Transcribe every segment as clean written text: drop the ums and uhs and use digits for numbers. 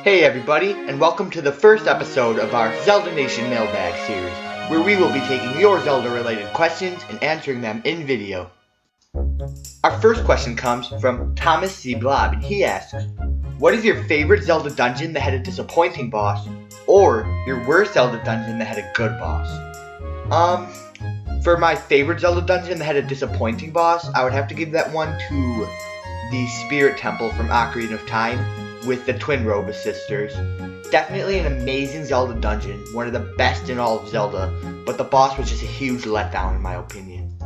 Hey everybody, and welcome to the first episode of our ZeldaNation Mailbag series, where we will be taking your Zelda-related questions and answering them in video. Our first question comes from Thomas C. Blob, and he asks, what is your favorite Zelda dungeon that had a disappointing boss, or your worst Zelda dungeon that had a good boss? For my favorite Zelda dungeon that had a disappointing boss, I would have to give that one to the Spirit Temple from Ocarina of Time with the Twin Roba sisters. Definitely an amazing Zelda dungeon, one of the best in all of Zelda, but the boss was just a huge letdown in my opinion.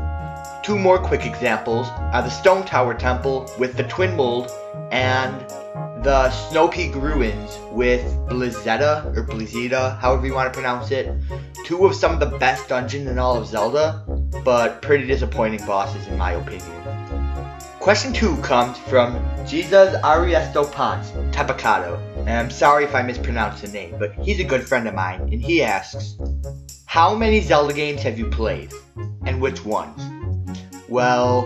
Two more quick examples are the Stone Tower Temple with the Twin Mold and the Snow Peak Ruins with Blizetta, or Blizita, however you want to pronounce it. Two of some of the best dungeons in all of Zelda, but pretty disappointing bosses in my opinion. Question 2 comes from Jesus Ariesto Ponce Tepicado, and I'm sorry if I mispronounced the name, but he's a good friend of mine, and he asks, how many Zelda games have you played, and which ones? Well,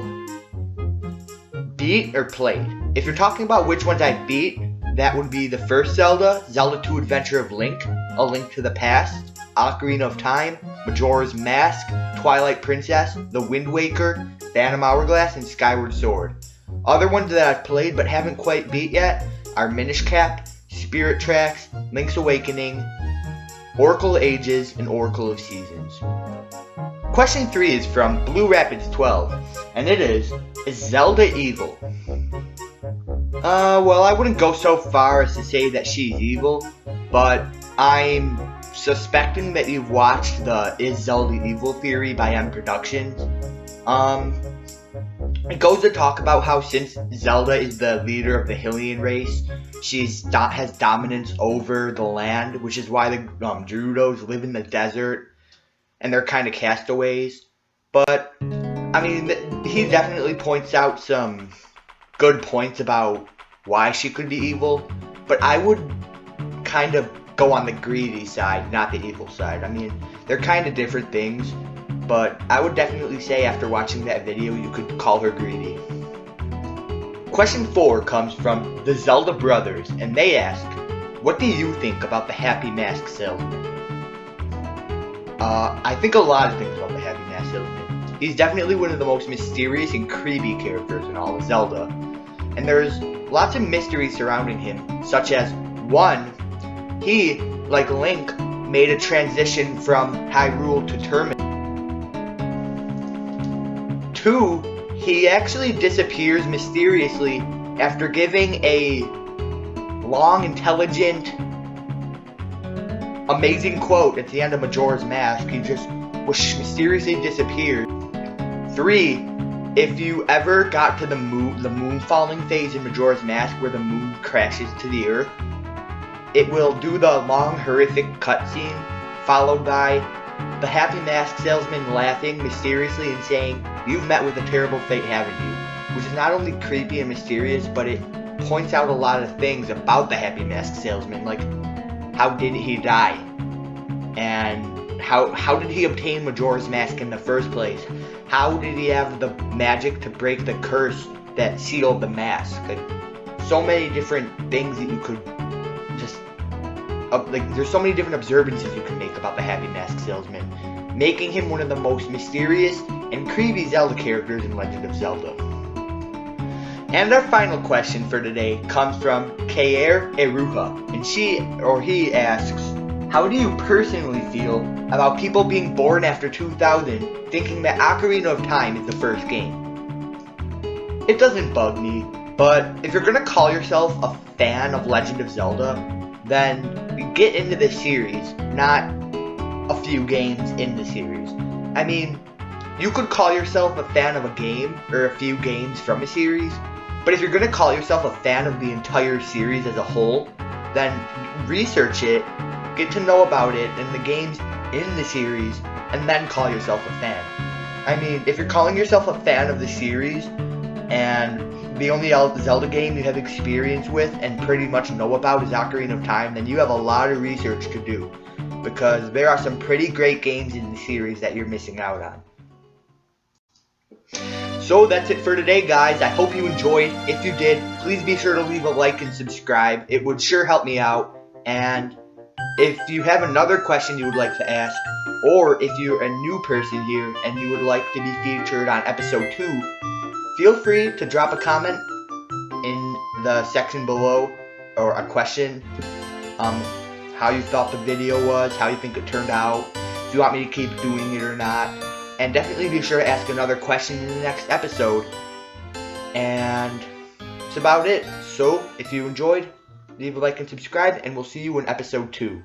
beat or played? If you're talking about which ones I beat, that would be the first Zelda, Zelda 2 Adventure of Link, A Link to the Past, Ocarina of Time, Majora's Mask, Twilight Princess, The Wind Waker, Phantom Hourglass, and Skyward Sword. Other ones that I've played but haven't quite beat yet are Minish Cap, Spirit Tracks, Link's Awakening, Oracle of Ages, and Oracle of Seasons. Question 3 is from Blue Rapids 12, and it is Zelda evil? Well, I wouldn't go so far as to say that she's evil, but I'm suspecting that you've watched the Is Zelda Evil theory by M Productions. It goes to talk about how since Zelda is the leader of the Hylian race, she has dominance over the land, which is why the Gerudos live in the desert, and they're kind of castaways. But, I mean, he definitely points out some good points about why she could be evil, but I would kind of go on the greedy side, not the evil side. I mean, they're kind of different things, but I would definitely say after watching that video, you could call her greedy. Question 4 comes from the Zelda Brothers, and they ask, what do you think about the Happy Mask Salesman? I think a lot of things about the Happy Mask Salesman. He's definitely one of the most mysterious and creepy characters in all of Zelda, and there's lots of mystery surrounding him, such as 1, he, like Link, made a transition from Hyrule to Termina. 2, he actually disappears mysteriously after giving a long, intelligent, amazing quote at the end of Majora's Mask. He just mysteriously disappeared. 3, if you ever got to the moon falling phase in Majora's Mask where the moon crashes to the earth, it will do the long, horrific cutscene, followed by the Happy Mask Salesman laughing mysteriously and saying, you've met with a terrible fate, haven't you? Which is not only creepy and mysterious, but it points out a lot of things about the Happy Mask Salesman, like how did he die? And how did he obtain Majora's Mask in the first place? How did he have the magic to break the curse that sealed the mask? Like, so many different things that you could just there's so many different observances you can make about the Happy Mask Salesman, making him one of the most mysterious and creepy Zelda characters in Legend of Zelda. And our final question for today comes from Kaer Eruha, and he asks, how do you personally feel about people being born after 2000 thinking that Ocarina of Time is the first game? It doesn't bug me, but if you're gonna call yourself a fan of Legend of Zelda, then get into the series, not a few games in the series. I mean, you could call yourself a fan of a game or a few games from a series, but if you're going to call yourself a fan of the entire series as a whole, then research it, get to know about it and the games in the series, and then call yourself a fan. I mean, if you're calling yourself a fan of the series and the only Zelda game you have experience with and pretty much know about is Ocarina of Time, then you have a lot of research to do, because there are some pretty great games in the series that you're missing out on. So that's it for today, guys. I hope you enjoyed. If you did, please be sure to leave a like and subscribe. It would sure help me out. And if you have another question you would like to ask, or if you're a new person here and you would like to be featured on episode 2, feel free to drop a comment in the section below, or a question, how you thought the video was, how you think it turned out, if you want me to keep doing it or not, and definitely be sure to ask another question in the next episode. And that's about it. So if you enjoyed, leave a like and subscribe, and we'll see you in episode 2.